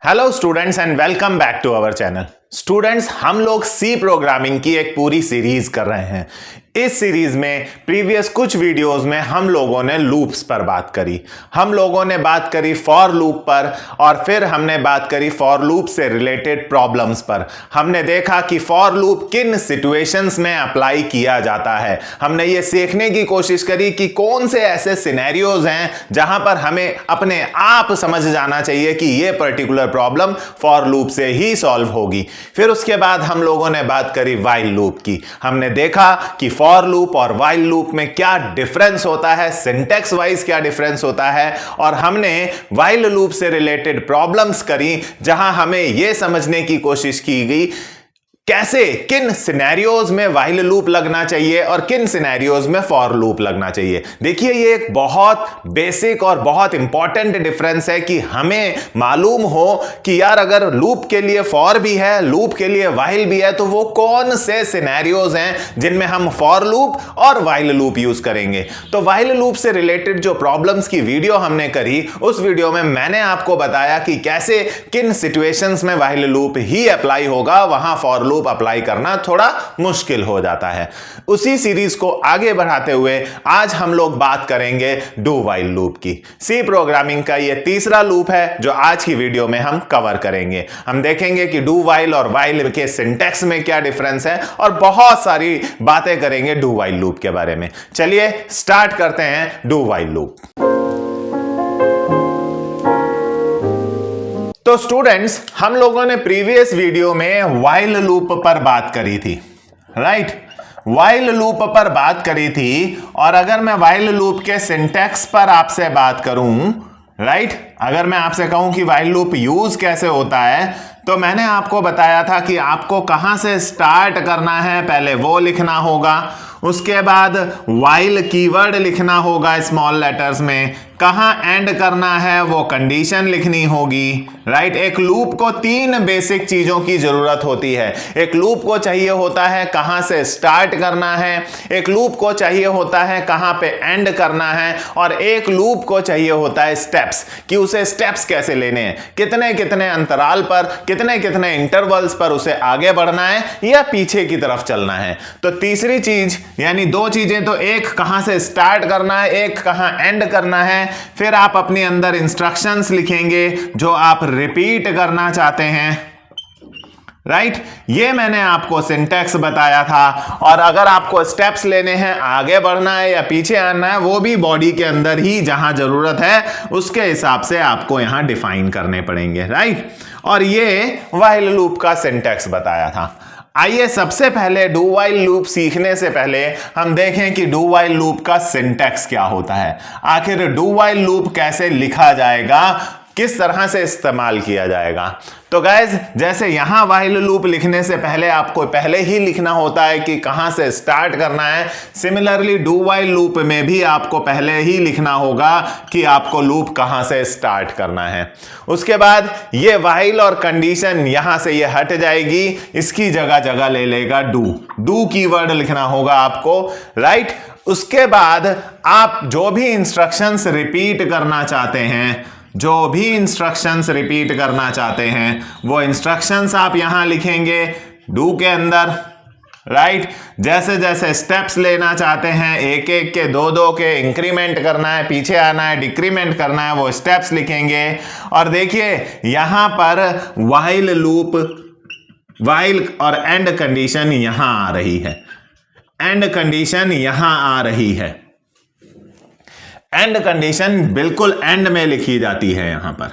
Hello students and welcome back to our channel. Students, हम लोग सी programming की एक पूरी सीरीज कर रहे हैं। इस सीरीज में प्रीवियस कुछ वीडियोस में हम लोगों ने लूप्स पर बात करी, हम लोगों ने बात करी फॉर लूप पर, और फिर हमने बात करी फॉर लूप से रिलेटेड प्रॉब्लम्स पर। हमने देखा कि फॉर लूप किन सिचुएशंस में अप्लाई किया जाता है। हमने ये सीखने की कोशिश करी कि कौन से ऐसे सिनेरियोज हैं जहां पर हमें अपने आप समझ जाना चाहिए कि ये पर्टिकुलर प्रॉब्लम फॉर लूप से ही सॉल्व होगी। फिर उसके बाद हम लोगों ने बात करी व्हाइल लूप की। हमने देखा कि फॉर लूप और व्हाइल लूप में क्या डिफरेंस होता है, सिंटैक्स वाइज क्या डिफरेंस होता है, और हमने व्हाइल लूप से रिलेटेड प्रॉब्लम्स करी जहां हमें यह समझने की कोशिश की गई कैसे किन सिनेरियोज में व्हाइल लूप लगना चाहिए और किन सिनेरियोज में फॉर लूप लगना चाहिए। देखिए, ये एक बहुत बेसिक और बहुत इंपॉर्टेंट डिफरेंस है कि हमें मालूम हो कि यार अगर लूप के लिए फॉर भी है, लूप के लिए व्हाइल भी है, तो वो कौन से सिनेरियोज हैं जिनमें हम फॉर लूप और व्हाइल लूप यूज करेंगे। तो व्हाइल लूप से रिलेटेड जो प्रॉब्लम्स की वीडियो हमने करी, उस वीडियो में मैंने आपको बताया कि कैसे किन सिचुएशंस में व्हाइल लूप ही अप्लाई होगा, वहां फॉर लूप अप्लाई करना थोड़ा मुश्किल हो जाता है। उसी सीरीज को आगे बढ़ाते हुए आज हम लोग बात करेंगे डू व्हाइल लूप की। सी प्रोग्रामिंग का यह तीसरा लूप है जो आज की वीडियो में हम कवर करेंगे। हम देखेंगे कि डू व्हाइल और व्हाइल के सिंटैक्स में क्या डिफरेंस है और बहुत सारी बातें करेंगे डू व्हाइल लूप के बारे में। चलिए स्टार्ट करते हैं डू व्हाइल लूप। तो स्टूडेंट्स, हम लोगों ने प्रीवियस वीडियो में व्हाइल लूप पर बात करी थी, राइट? व्हाइल लूप पर बात करी थी, और अगर मैं व्हाइल लूप के सिंटैक्स पर आपसे बात करूं, राइट, अगर मैं आपसे कहूं कि व्हाइल लूप यूज कैसे होता है, तो मैंने आपको बताया था कि आपको कहां से स्टार्ट करना है पहले वो लिखना होगा, उसके बाद व्हाइल कीवर्ड लिखना होगा स्मॉल लेटर्स में, कहां एंड करना है वो कंडीशन लिखनी होगी, राइट? एक लूप को तीन बेसिक चीजों की जरूरत होती है। एक लूप को चाहिए होता है कहां से स्टार्ट करना है, एक लूप को चाहिए होता है कहां पे एंड करना है, और एक लूप को चाहिए होता है स्टेप्स, कि उसे स्टेप्स कैसे लेने हैं, कितने कितने अंतराल पर, कितने कितने इंटरवल्स पर उसे आगे बढ़ना है या पीछे की तरफ चलना है। तो तीसरी चीज, यानी दो चीजें, तो एक कहां से स्टार्ट करना है, एक कहां एंड करना है। फिर आप अपने अंदर इंस्ट्रक्शंस लिखेंगे जो आप रिपीट करना चाहते हैं, राइट? ये मैंने आपको सिंटैक्स बताया था। और अगर आपको स्टेप्स लेने हैं, आगे बढ़ना है या पीछे आना है, वो भी बॉडी के अंदर ही जहां जरूरत है उसके हिसाब से आपको यहां डिफाइन करने पड़ेंगे, राइट? और ये व्हाइल लूप का सिंटैक्स बताया था। आइए सबसे पहले डू व्हाइल लूप सीखने से पहले हम देखें कि डू व्हाइल लूप का सिंटैक्स क्या होता है, आखिर डू व्हाइल लूप कैसे लिखा जाएगा, किस तरह से इस्तेमाल किया जाएगा। तो गाइज, जैसे यहां व्हाइल लूप लिखने से पहले आपको पहले ही लिखना होता है कि कहां से स्टार्ट करना है, सिमिलरली डू व्हाइल लूप में भी आपको पहले ही लिखना होगा कि आपको लूप कहां से स्टार्ट करना है। उसके बाद ये व्हाइल और कंडीशन यहां से ये हट जाएगी, इसकी जगह जगह ले लेगा डू कीवर्ड लिखना होगा आपको, राइट? उसके बाद आप जो भी इंस्ट्रक्शंस रिपीट करना चाहते हैं, वो इंस्ट्रक्शंस आप यहां लिखेंगे डू के अंदर, राइट? जैसे जैसे स्टेप्स लेना चाहते हैं, एक एक के, दो दो के, इंक्रीमेंट करना है, पीछे आना है, डिक्रीमेंट करना है, वो स्टेप्स लिखेंगे। और देखिए यहां पर व्हाइल लूप, व्हाइल और एंड कंडीशन यहां आ रही है, एंड कंडीशन यहां आ रही है। एंड कंडीशन बिल्कुल एंड में लिखी जाती है यहां पर,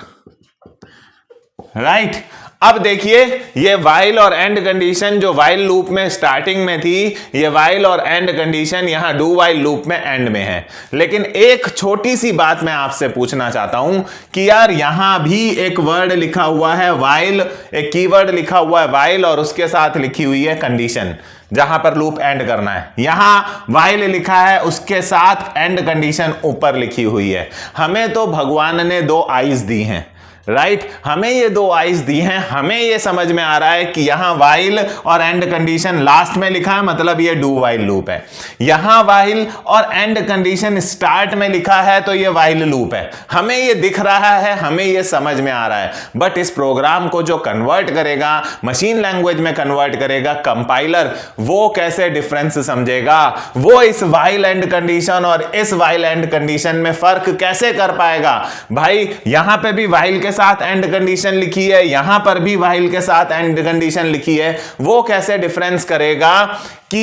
राइट? अब देखिए, ये व्हाइल और एंड कंडीशन जो व्हाइल लूप में स्टार्टिंग में थी, ये व्हाइल और एंड कंडीशन यहां डू व्हाइल लूप में एंड में है। लेकिन एक छोटी सी बात मैं आपसे पूछना चाहता हूं कि यार यहां भी एक वर्ड लिखा हुआ है व्हाइल, एक कीवर्ड लिखा हुआ है व्हाइल, और उसके साथ लिखी हुई है कंडीशन जहां पर लूप एंड करना है। यहां व्हाइल लिखा है, उसके साथ एंड कंडीशन ऊपर लिखी हुई है। हमें तो भगवान ने दो आईज दी हैं, राइट हमें ये दो वाइल्स दी हैं, हमें ये समझ में आ रहा है कि यहां वाइल और एंड कंडीशन लास्ट में लिखा है, मतलब ये डू वाइल लूप है। यहां वाइल और एंड कंडीशन स्टार्ट में लिखा है तो ये वाइल लूप है। हमें ये दिख रहा है, हमें ये समझ में आ रहा है, बट इस प्रोग्राम को जो कन्वर्ट करेगा, मशीन लैंग्वेज में कन्वर्ट करेगा कंपाइलर, वो कैसे डिफरेंस समझेगा, वो इस वाइल एंड कंडीशन और इस वाइल एंड कंडीशन में फर्क कैसे कर पाएगा। भाई यहां पे भी वाइल के साथ एंड कंडीशन लिखी है, यहां पर भी वाइल के साथ एंड कंडीशन लिखी है, वो कैसे डिफरेंस करेगा कि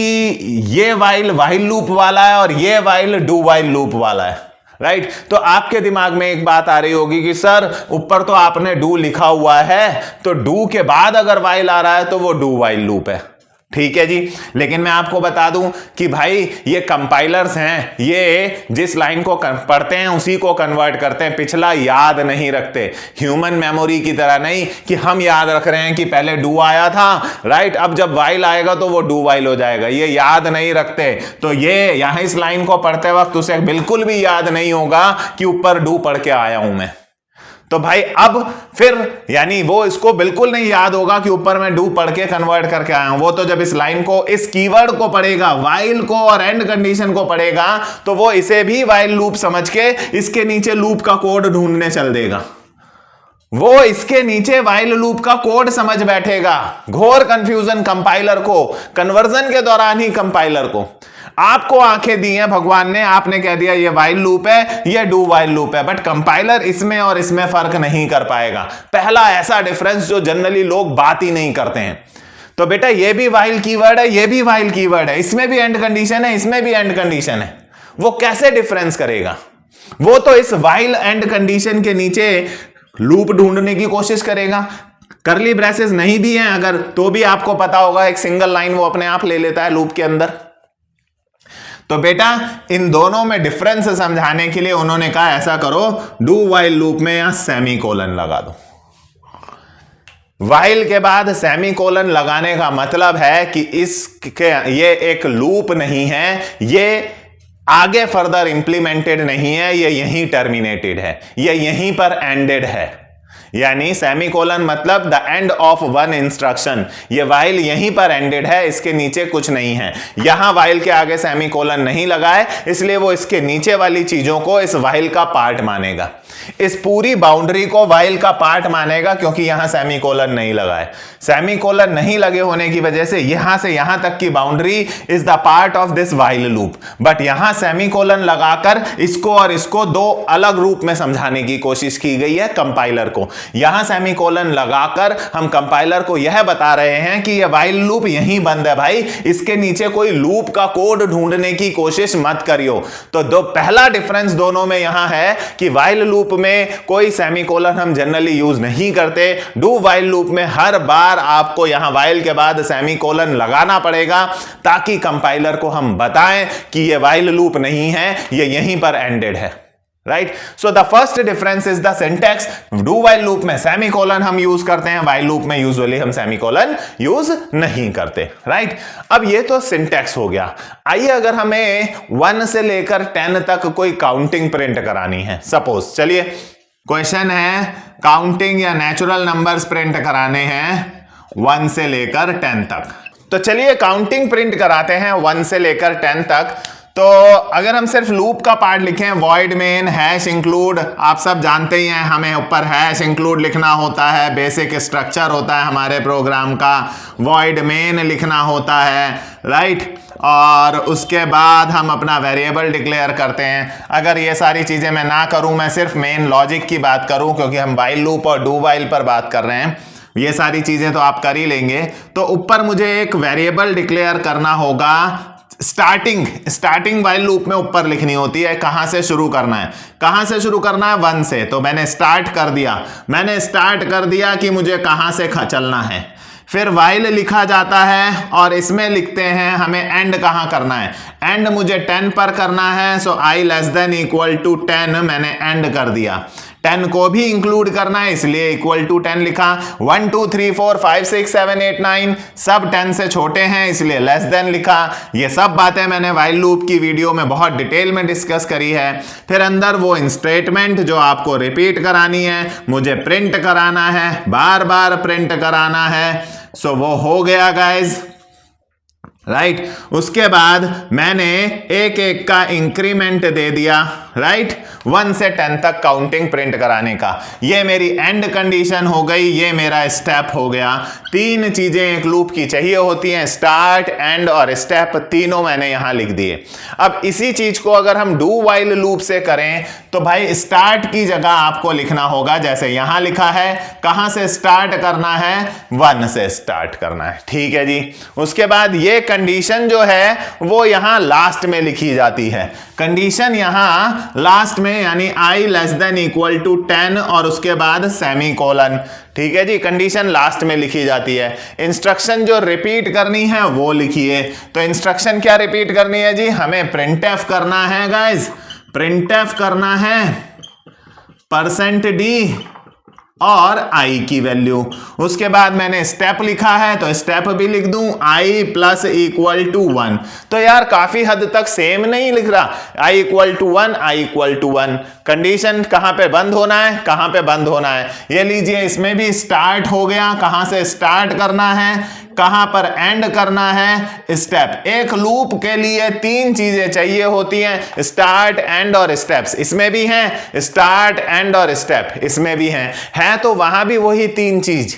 ये वाइल लूप वाला है और ये वाइल डू वाइल लूप वाला है। राइट तो आपके दिमाग में एक बात आ रही होगी कि सर ऊपर तो आपने डू लिखा हुआ है, तो डू के बाद अगर वाइल आ रहा है तो वो डू वाइल लूप है। ठीक है जी, लेकिन मैं आपको बता दूं कि भाई ये कंपाइलर्स हैं, ये जिस लाइन को पढ़ते हैं उसी को कन्वर्ट करते हैं, पिछला याद नहीं रखते। ह्यूमन मेमोरी की तरह नहीं कि हम याद रख रहे हैं कि पहले डू आया था, राइट, अब जब वाइल आएगा तो वो डू वाइल हो जाएगा, ये याद नहीं रखते। तो ये यहां इस लाइन को पढ़ते वक्त उसे बिल्कुल भी याद नहीं होगा कि ऊपर डू पढ़ के आया हूं मैं। तो भाई अब फिर यानी वो इसको बिल्कुल नहीं याद होगा कि ऊपर मैं डू पढ़ के कन्वर्ट करके आया हूं। वो तो जब इस लाइन को, इस कीवर्ड को पढ़ेगा, वाइल को और एंड कंडीशन को पढ़ेगा, तो वो इसे भी वाइल लूप समझ के इसके नीचे लूप का कोड ढूंढने चल देगा। वो इसके नीचे वाइल लूप का कोड समझ बैठेगा। घोर कंफ्यूजन कंपाइलर को, कन्वर्जन के दौरान ही कंपाइलर को। आपको आंखें दी हैं भगवान ने, आपने कह दिया ये वाइल लूप है, ये डू वाइल लूप है, बट कंपाइलर इसमें और इसमें फर्क नहीं कर पाएगा। पहला ऐसा डिफरेंस जो जनरली लोग बात ही नहीं करते हैं। तो बेटा ये भी वाइल कीवर्ड है, ये भी वाइल कीवर्ड है, इसमें भी एंड कंडीशन है, इसमें भी एंड कंडीशन है, वो कैसे डिफरेंस करेगा? वो तो इस वाइल एंड कंडीशन के नीचे लूप ढूंढने की कोशिश करेगा। करली ब्रेसेस नहीं भी हैं अगर, तो भी आपको पता होगा एक सिंगल लाइन वो अपने आप ले लेता है लूप के अंदर। तो बेटा इन दोनों में डिफरेंस समझाने के लिए उन्होंने कहा ऐसा करो, डू वाइल लूप में यहां सेमीकोलन लगा दो। वाइल के बाद सेमीकोलन लगाने का मतलब है कि इसके ये एक लूप नहीं है, ये आगे फर्दर इंप्लीमेंटेड नहीं है, ये यहीं टर्मिनेटेड है, ये यहीं पर एंडेड है। यानी सेमीकोलन मतलब the end of one instruction. ये वाइल यहीं पर एंडेड है, इसके नीचे कुछ नहीं है। यहां वाइल के आगे सेमीकोलन नहीं लगाए, इसलिए वो इसके नीचे वाली चीजों को इस वाइल का पार्ट मानेगा, इस पूरी बाउंड्री को वाइल का पार्ट मानेगा, क्योंकि यहां सेमीकोलन नहीं लगाए। सेमीकोलन नहीं लगे होने की वजह से यहां तक की boundary is the part of this while loop. But यहां सेमीकोलन लगाकर इसको और इसको दो अलग रूप में समझाने की कोशिश की गई है कंपाइलर को। यहां सेमीकोलन लगाकर हम कंपाइलर को यह बता रहे हैं कि यह वाइल लूप यहीं बंद है भाई, इसके नीचे कोई लूप का कोड ढूंढने की कोशिश मत करियो। तो दो पहला डिफरेंस दोनों में यहां है कि वाइल लूप में कोई सेमीकोलन हम जनरली यूज नहीं करते, डू वाइल लूप में हर बार आपको यहां वाइल के बाद सेमीकोलन लगाना पड़ेगा, ताकि कंपाइलर को हम बताएं कि यह वाइल लूप नहीं है, यह यहीं पर एंडेड है। Right, so the first difference is the syntax. Do while loop में सेमीकोलन हम यूज करते हैं, वाइल लूप में यूजुअली हम सेमीकोलन यूज नहीं करते। राइट, अब ये तो सिंटैक्स हो गया। आइए अगर हमें 1 से लेकर 10 तक कोई काउंटिंग प्रिंट करानी है, सपोज चलिए क्वेश्चन है काउंटिंग या नेचुरल नंबर्स प्रिंट कराने हैं 1 से लेकर 10 तक। तो चलिए काउंटिंग प्रिंट कराते हैं 1 से लेकर 10 तक। तो अगर हम सिर्फ लूप का पार्ट लिखें, वॉइड मेन हैश इंक्लूड, आप सब जानते ही हैं हमें ऊपर हैश इंक्लूड लिखना होता है, बेसिक स्ट्रक्चर होता है हमारे प्रोग्राम का, वॉइड मेन लिखना होता है, राइट, और उसके बाद हम अपना वेरिएबल डिक्लेयर करते हैं। अगर ये सारी चीज़ें मैं ना करूं, मैं सिर्फ मेन लॉजिक की बात करूं, क्योंकि हम वाइल लूप और डू वाइल पर बात कर रहे हैं, ये सारी चीज़ें तो आप कर ही लेंगे। तो ऊपर मुझे एक वेरिएबल डिक्लेयर करना होगा, स्टार्टिंग वाइल लूप में ऊपर लिखनी होती है, कहां से शुरू करना है, कहां से शुरू करना है 1 से। तो मैंने स्टार्ट कर दिया कि मुझे कहां से चलना है। फिर वाइल लिखा जाता है और इसमें लिखते हैं हमें एंड कहां करना है, एंड मुझे 10 पर करना है, सो i <= 10 मैंने एंड कर दिया। 10 को भी इंक्लूड करना है, इसलिए इक्वल टू 10 लिखा। 1 2 3 4 5 6 7 8 9 सब 10 से छोटे हैं, इसलिए लेस देन लिखा। ये सब बातें मैंने व्हाइल लूप की वीडियो में बहुत डिटेल में डिस्कस करी है। फिर अंदर वो स्टेटमेंट जो आपको रिपीट करानी है, मुझे प्रिंट कराना है, बार बार प्रिंट कराना है। सो वो हो गया गाइज, राइट। उसके बाद मैंने एक एक का इंक्रीमेंट दे दिया, राइट। 1 से 10 तक काउंटिंग प्रिंट कराने का। ये मेरी एंड कंडीशन हो गई, ये मेरा स्टेप हो गया। 3 चीजें एक लूप की चाहिए होती हैं, स्टार्ट, एंड और स्टेप, तीनों मैंने यहां लिख दिए। अब इसी चीज को अगर हम डू वाइल लूप से करें तो भाई स्टार्ट की जगह आपको लिखना होगा, जैसे यहां लिखा है, कहां से स्टार्ट करना है, 1 से स्टार्ट करना है, ठीक है जी। उसके बाद ये कंडीशन जो है वो यहां लास्ट में लिखी जाती है। कंडीशन यहां लास्ट में, यानी i less than equal to 10 और उसके बाद सेमीकोलन, ठीक है जी। कंडीशन लास्ट में लिखी जाती है। इंस्ट्रक्शन जो रिपीट करनी है वो लिखिए। तो इंस्ट्रक्शन क्या रिपीट करनी है जी, हमें प्रिंटएफ करना है गाइस, प्रिंटएफ करना है %d और i की वैल्यू। उसके बाद मैंने स्टेप लिखा है तो स्टेप भी लिख दूं, i प्लस इक्वल टू 1। तो यार काफी हद तक सेम नहीं लिख रहा, i equal to 1, i equal to 1। Condition कहां पे बंद होना है, कहां पे बंद होना है, ये लीजिए। इसमें भी स्टार्ट हो गया, कहां से स्टार्ट करना है, कहां पर एंड करना है, स्टेप। एक लूप के लिए 3 चीजें चाहिए होती हैं, स्टार्ट, एंड और स्टेप्स। इसमें भी हैं स्टार्ट, एंड और स्टेप, इसमें भी हैं। है तो वहां भी वही 3 चीज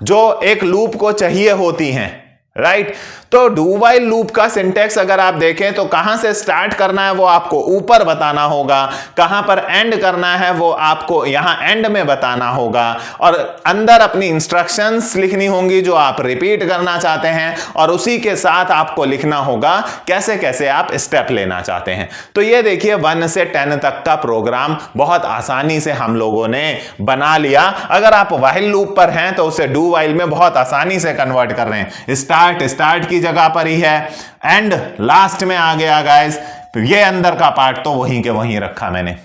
जो एक लूप को चाहिए होती हैं, राइट। तो डू वाइल लूप का सिंटेक्स अगर आप देखें तो कहां से स्टार्ट करना है वो आपको ऊपर बताना होगा, कहां पर एंड करना है वो आपको यहां एंड में बताना होगा, और अंदर अपनी इंस्ट्रक्शंस लिखनी होंगी जो आप रिपीट करना चाहते हैं, और उसी के साथ आपको लिखना होगा कैसे कैसे आप स्टेप लेना चाहते हैं। तो ये देखिए 1 से 10 तक का प्रोग्राम बहुत आसानी से हम लोगों ने बना लिया। अगर आप व्हाइल लूप पर हैं तो उसे डू वाइल में बहुत आसानी से कन्वर्ट कर रहे हैं। स्टार्ट की जगह पर ही है, एंड लास्ट में आ गया गाइस। ये अंदर का पार्ट तो वहीं के वहीं रखा मैंने।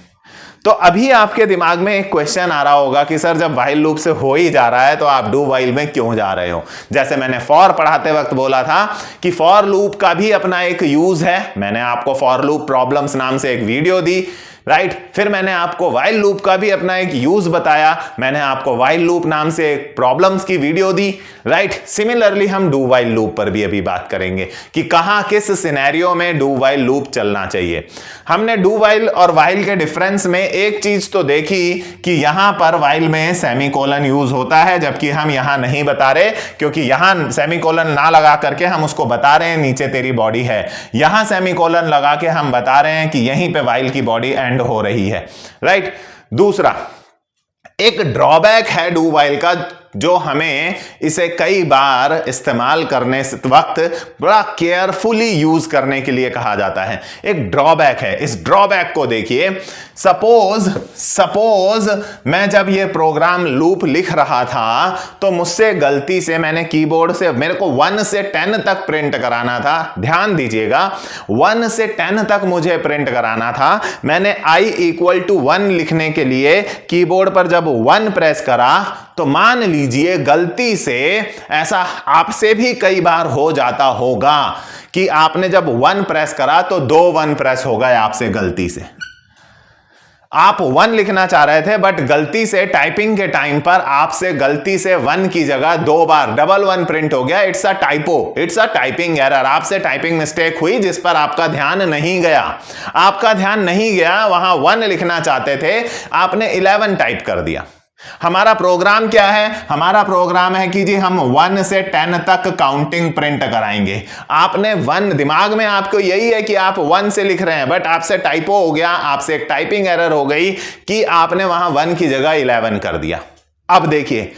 तो अभी आपके दिमाग में एक क्वेश्चन आ रहा होगा कि सर जब व्हाइल लूप से हो ही जा रहा है तो आप डू वाइल में क्यों जा रहे हो। जैसे मैंने फॉर पढ़ाते वक्त बोला था कि फॉर लूप का भी अपना एक यूज है। मैंने आपको फॉर लूप प्रॉब्लम्स नाम से एक वीडियो दी, राइट। फिर मैंने आपको व्हाइल लूप का भी अपना एक यूज बताया, मैंने आपको व्हाइल लूप नाम से एक प्रॉब्लम्स की वीडियो दी, राइट। सिमिलरली हम डू व्हाइल लूप पर भी अभी बात करेंगे कि कहां किस सिनेरियो में डू व्हाइल लूप चलना चाहिए। हमने डू व्हाइल और व्हाइल के डिफरेंस में एक चीज तो देखी कि यहां पर व्हाइल में सेमीकोलन यूज होता है, जबकि हम यहां नहीं बता रहे, क्योंकि यहां सेमीकोलन ना लगा करके हम उसको बता रहे हैं नीचे तेरी बॉडी है, यहां सेमीकोलन लगा के हम बता रहे हैं कि यहीं पे व्हाइल की बॉडी एंड हो रही है, राइट। दूसरा एक ड्रॉबैक है डू वाइल का, जो हमें इसे कई बार इस्तेमाल करने वक्त बड़ा केयरफुली यूज करने के लिए कहा जाता है। एक ड्रॉबैक है, इस ड्रॉबैक को देखिए। सपोज मैं जब ये प्रोग्राम लूप लिख रहा था तो मुझसे गलती से मैंने कीबोर्ड से, मेरे को 1 से 10 तक प्रिंट कराना था, ध्यान दीजिएगा 1 से 10 तक मुझे प्रिंट कराना था। मैंने i इक्वल टू 1 लिखने के लिए कीबोर्ड पर जब 1 प्रेस करा तो मान लीजिए गलती से, ऐसा आपसे भी कई बार हो जाता होगा कि आपने जब 1 प्रेस करा तो 2 1 प्रेस हो गए आपसे गलती से। आप 1 लिखना चाह रहे थे बट गलती से टाइपिंग के टाइम पर आपसे गलती से 1 की जगह 2 बार डबल 1 प्रिंट हो गया। It's a typo, it's a typing error. आपसे टाइपिंग मिस्टेक हुई जिस पर आपका ध्यान नहीं गया, आपका ध्यान नहीं गया, वहां 1 लिखना चाहते थे, आपने 11 टाइप कर दिया। हमारा प्रोग्राम क्या है, हमारा प्रोग्राम है कि जी हम 1 से 10 तक काउंटिंग प्रिंट कराएंगे। आपने 1, दिमाग में आपको यही है कि आप 1 से लिख रहे हैं, बट आपसे टाइपो हो गया, आपसे एक टाइपिंग एरर हो गई कि आपने वहां 1 की जगह 11 कर दिया। अब देखिए,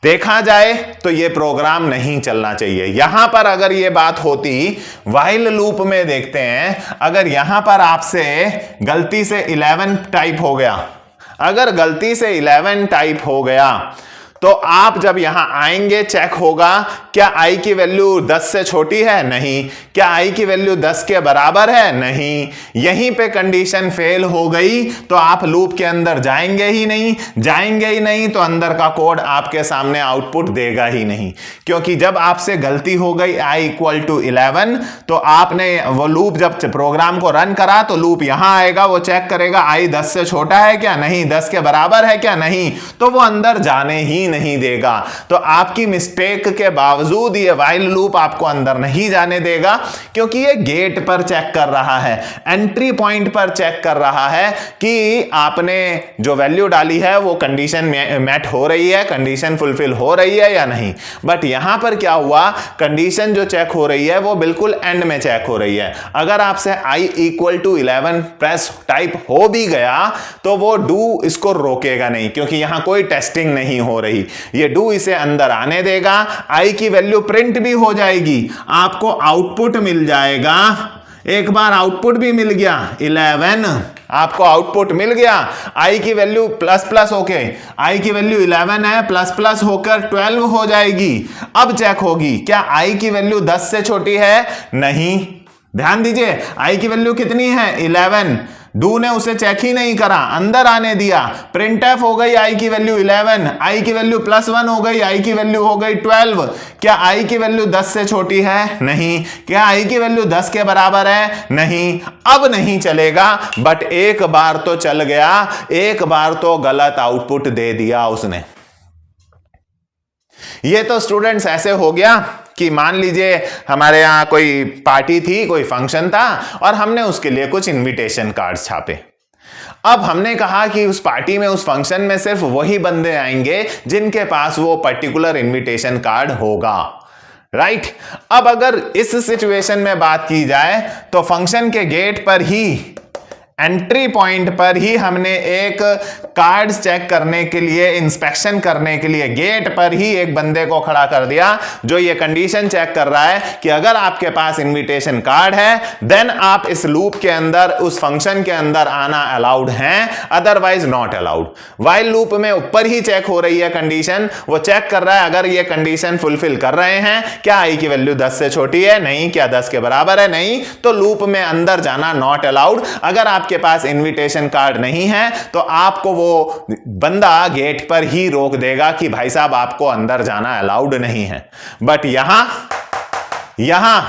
देखा जाए तो यह प्रोग्राम नहीं चलना चाहिए। यहां पर अगर यह बात होती, व्हाइल लूप में देखते हैं, अगर यहां पर आपसे गलती से 11 टाइप हो गया, अगर गलती से 11 टाइप हो गया तो आप जब यहां आएंगे चेक होगा क्या i की वैल्यू 10 से छोटी है, नहीं। क्या i की वैल्यू 10 के बराबर है, नहीं। यहीं पे कंडीशन फेल हो गई तो आप लूप के अंदर जाएंगे ही नहीं तो अंदर का कोड आपके सामने आउटपुट देगा ही नहीं, क्योंकि जब आपसे गलती हो गई i इक्वल टू 11 तो आपने वो लूप जब प्रोग्राम को रन करा तो लूप यहां आएगा, वो चेक करेगा i 10 से छोटा है क्या, नहीं। 10 के बराबर है क्या, नहीं। तो वो अंदर जाने ही नहीं देगा। तो आपकी मिस्टेक के बावजूद ये व्हाइल लूप आपको अंदर नहीं जाने देगा, क्योंकि ये गेट पर चेक कर रहा है, एंट्री पॉइंट पर चेक कर रहा है कि आपने जो वैल्यू डाली है वो कंडीशन मैट हो रही है, कंडीशन फुलफिल हो रही है या नहीं। बट यहां पर क्या हुआ, कंडीशन जो चेक हो रही है वो बिल्कुल एंड में चेक हो रही है। अगर आपसे i equal to 11 press type हो भी गया तो वो डू इसको रोकेगा नहीं, क्योंकि यहां कोई टेस्टिंग नहीं हो रही। ये डू इसे अंदर आने देगा, i की वैल्यू प्रिंट भी हो जाएगी, आपको आउटपुट मिल जाएगा। एक बार आउटपुट भी मिल गया 11, आपको आउटपुट मिल गया। i की वैल्यू प्लस प्लस होके, i की वैल्यू 11 है, प्लस प्लस होकर 12 हो जाएगी। अब चेक होगी क्या i की वैल्यू 10 से छोटी है, नहीं। ध्यान दीजिए i की वैल्यू कितनी है, 11। डू ने उसे चेक ही नहीं करा, अंदर आने दिया, प्रिंट एफ हो गई i की वैल्यू 11, i की वैल्यू +1 हो गई, i की वैल्यू हो गई 12। क्या i की वैल्यू 10 से छोटी है, नहीं। क्या i की वैल्यू 10 के बराबर है, नहीं। अब नहीं चलेगा, बट एक बार तो चल गया, एक बार तो गलत आउटपुट दे दिया उसने। ये तो स्टूडेंट्स ऐसे हो गया कि मान लीजिए हमारे यहाँ कोई पार्टी थी, कोई फंक्शन था और हमने उसके लिए कुछ इनविटेशन कार्ड्स छापे। अब हमने कहा कि उस पार्टी में, उस फंक्शन में सिर्फ वही बंदे आएंगे जिनके पास वो पर्टिकुलर इनविटेशन कार्ड होगा, राइट। अब अगर इस सिचुएशन में बात की जाए तो फंक्शन के गेट पर ही, एंट्री पॉइंट पर ही हमने एक कार्ड्स चेक करने के लिए, इंस्पेक्शन करने के लिए गेट पर ही एक बंदे को खड़ा कर दिया जो ये कंडीशन चेक कर रहा है कि अगर आपके पास इनविटेशन कार्ड है देन आप इस लूप के अंदर, उस फंक्शन के अंदर आना अलाउड हैं, otherwise not allowed. While loop में ऊपर ही चेक हो रही है कंडीशन, वो चेक कर रहा है अगर ये कंडीशन फुलफिल कर रहे हैं, क्या i की वैल्यू 10 से छोटी है, नहीं। क्या 10 के बराबर है, नहीं। तो लूप में अंदर जाना नॉट अलाउड। अगर आप के पास इनविटेशन कार्ड नहीं है तो आपको वो बंदा गेट पर ही रोक देगा कि भाई साहब आपको अंदर जाना अलाउड नहीं है। बट यहां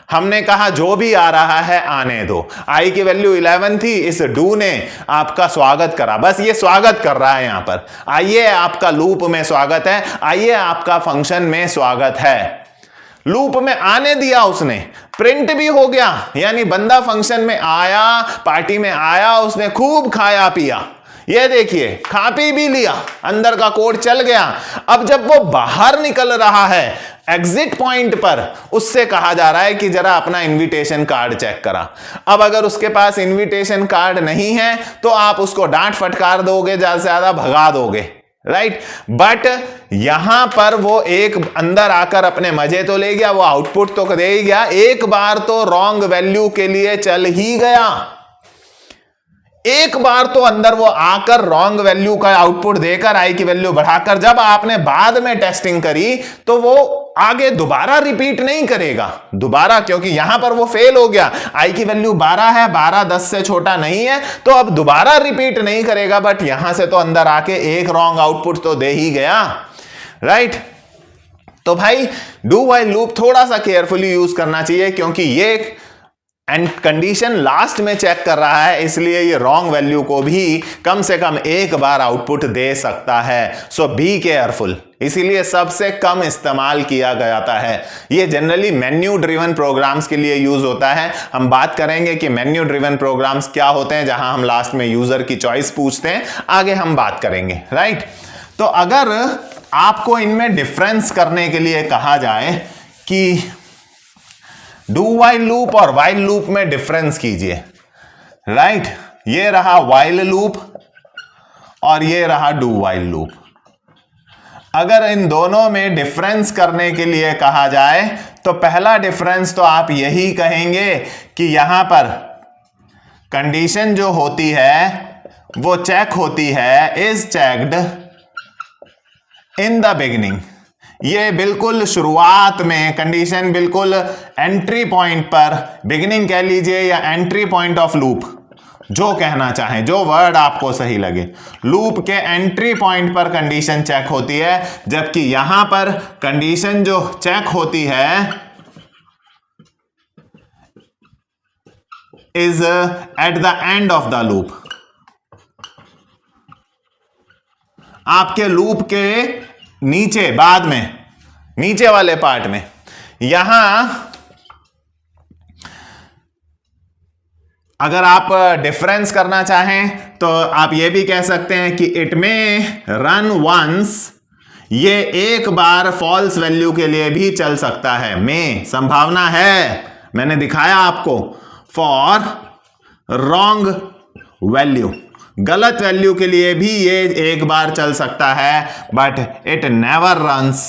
हमने कहा जो भी आ रहा है आने दो। i की वैल्यू 11 थी, इस डू ने आपका स्वागत करा, बस ये स्वागत कर रहा है यहां पर, आइए आपका लूप में स्वागत है, आइए आपका फंक्शन में स्वागत है। लूप में आने दिया उसने, प्रिंट भी हो गया, यानी बंदा फंक्शन में आया, पार्टी में आया, उसने खूब खाया पिया, ये देखिए खा पी भी लिया, अंदर का कोड चल गया। अब जब वो बाहर निकल रहा है एग्जिट पॉइंट पर, उससे कहा जा रहा है कि जरा अपना इनविटेशन कार्ड चेक करा। अब अगर उसके पास इनविटेशन कार्ड नहीं है तो आप उसको डांट फटकार दोगे, ज्यादा से ज्यादा भगा दोगे, राइट। बट यहां पर वो एक अंदर आकर अपने मजे तो ले गया, वो आउटपुट तो दे ही गया, एक बार तो रॉन्ग वैल्यू के लिए चल ही गया, एक बार तो अंदर वो आकर रॉन्ग वैल्यू का आउटपुट देकर i की वैल्यू बढ़ाकर, जब आपने बाद में टेस्टिंग करी तो वो आगे दोबारा रिपीट नहीं करेगा दोबारा, क्योंकि यहां पर वो फेल हो गया। i की वैल्यू 12 है, 12 10 से छोटा नहीं है, तो अब दोबारा रिपीट नहीं करेगा। बट यहां से तो अंदर आके एक रॉन्ग आउटपुट तो दे ही गया, राइट। तो भाई डू व्हाइल लूप थोड़ा सा केयरफुली यूज करना चाहिए, क्योंकि ये एंड कंडीशन लास्ट में चेक कर रहा है, इसलिए ये रॉन्ग वैल्यू को भी कम से कम एक बार आउटपुट दे सकता है। सो बी केयरफुल, इसीलिए सबसे कम इस्तेमाल किया जाता है। ये जनरली मेन्यू ड्रिवन प्रोग्राम्स के लिए यूज होता है। हम बात करेंगे कि मेन्यू ड्रिवन प्रोग्राम्स क्या होते हैं, जहां हम लास्ट में यूजर की चॉइस पूछते हैं, आगे हम बात करेंगे, राइट। तो अगर आपको इनमें डिफरेंस करने के लिए कहा जाए कि डू व्हाइल लूप और व्हाइल लूप में डिफरेंस कीजिए, राइट। ये रहा व्हाइल लूप और ये रहा डू व्हाइल लूप। अगर इन दोनों में डिफरेंस करने के लिए कहा जाए तो पहला डिफरेंस तो आप यही कहेंगे कि यहां पर कंडीशन जो होती है वो चेक होती है, is checked in the beginning, ये बिल्कुल शुरुआत में कंडीशन, बिल्कुल एंट्री पॉइंट पर, बिगिनिंग कह लीजिए या एंट्री पॉइंट ऑफ लूप, जो कहना चाहें, जो वर्ड आपको सही लगे, लूप के एंट्री पॉइंट पर कंडीशन चेक होती है, जबकि यहां पर कंडीशन जो चेक होती है is at the end of the loop. आपके लूप के नीचे, बाद में, नीचे वाले पार्ट में, यहां अगर आप डिफरेंस करना चाहें तो आप यह भी कह सकते हैं कि इट में रन वंस, ये एक बार फॉल्स वैल्यू के लिए भी चल सकता है, में संभावना है, मैंने दिखाया आपको, फॉर रॉन्ग वैल्यू, गलत वैल्यू के लिए भी ये एक बार चल सकता है, बट इट नेवर रन्स,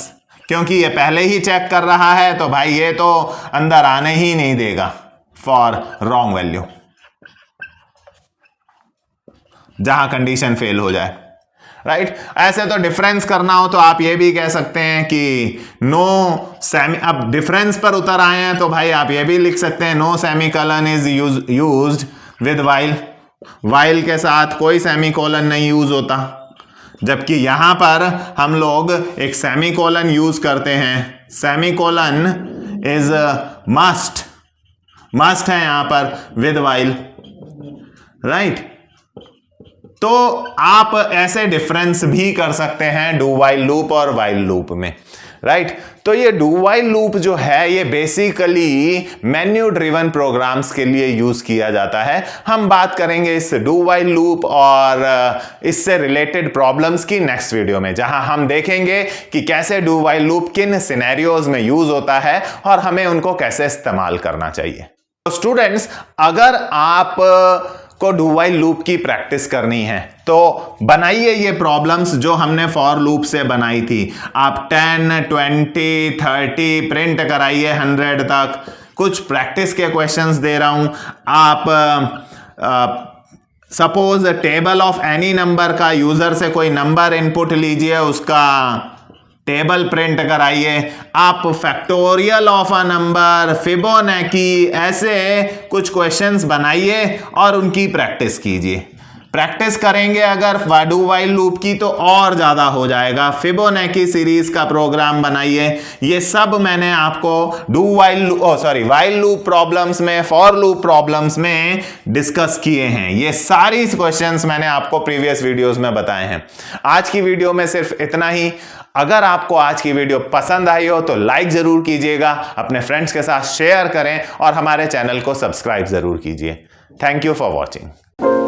क्योंकि ये पहले ही चेक कर रहा है तो भाई ये तो अंदर आने ही नहीं देगा फॉर रॉन्ग वैल्यू, जहां कंडीशन फेल हो जाए, राइट। ऐसे तो डिफरेंस करना हो तो आप ये भी कह सकते हैं कि नो सेमी, अब डिफरेंस पर उतर आए हैं तो भाई आप ये भी लिख सकते हैं no semicolon is used with while, while के साथ कोई सेमीकोलन नहीं यूज होता, जबकि यहां पर हम लोग एक सेमीकोलन यूज करते हैं, सेमीकोलन इज मस्ट है यहां पर विद व्हाइल, राइट। तो आप ऐसे डिफरेंस भी कर सकते हैं डू व्हाइल लूप और व्हाइल लूप में, राइट। तो ये डू व्हाइल लूप जो है ये बेसिकली मेन्यू ड्रिवन प्रोग्राम्स के लिए यूज किया जाता है। हम बात करेंगे इस डू व्हाइल लूप और इससे रिलेटेड प्रॉब्लम्स की नेक्स्ट वीडियो में, जहां हम देखेंगे कि कैसे डू व्हाइल लूप किन सिनेरियोज में यूज होता है और हमें उनको कैसे इस्तेमाल करना चाहिए। तो स्टूडेंट्स, अगर आप को डू व्हाइल लूप की प्रैक्टिस करनी है तो बनाइए ये प्रॉब्लम्स जो हमने फॉर लूप से बनाई थी। आप 10, 20, 30 प्रिंट कराइए 100 तक। कुछ प्रैक्टिस के क्वेश्चंस दे रहा हूं। आप suppose table of any number का, यूजर से कोई नंबर इनपुट लीजिए, उसका टेबल प्रिंट कराइए। आप factorial of a number, Fibonacci, ऐसे कुछ क्वेश्चंस बनाइए और उनकी प्रैक्टिस कीजिए। प्रैक्टिस करेंगे अगर डू व्हाइल लूप की तो और ज्यादा हो जाएगा। फिबोनाची सीरीज का प्रोग्राम बनाइए। ये सब मैंने आपको व्हाइल लूप प्रॉब्लम्स में, फॉर लूप प्रॉब्लम्स में डिस्कस किए हैं। ये सारी क्वेश्चंस मैंने आपको प्रीवियस वीडियोस में बताए हैं। आज की वीडियो में सिर्फ इतना ही। अगर आपको आज की वीडियो पसंद आई हो तो लाइक जरूर कीजिएगा, अपने फ्रेंड्स के साथ शेयर करें और हमारे चैनल को सब्सक्राइब जरूर कीजिए। Thank you for watching.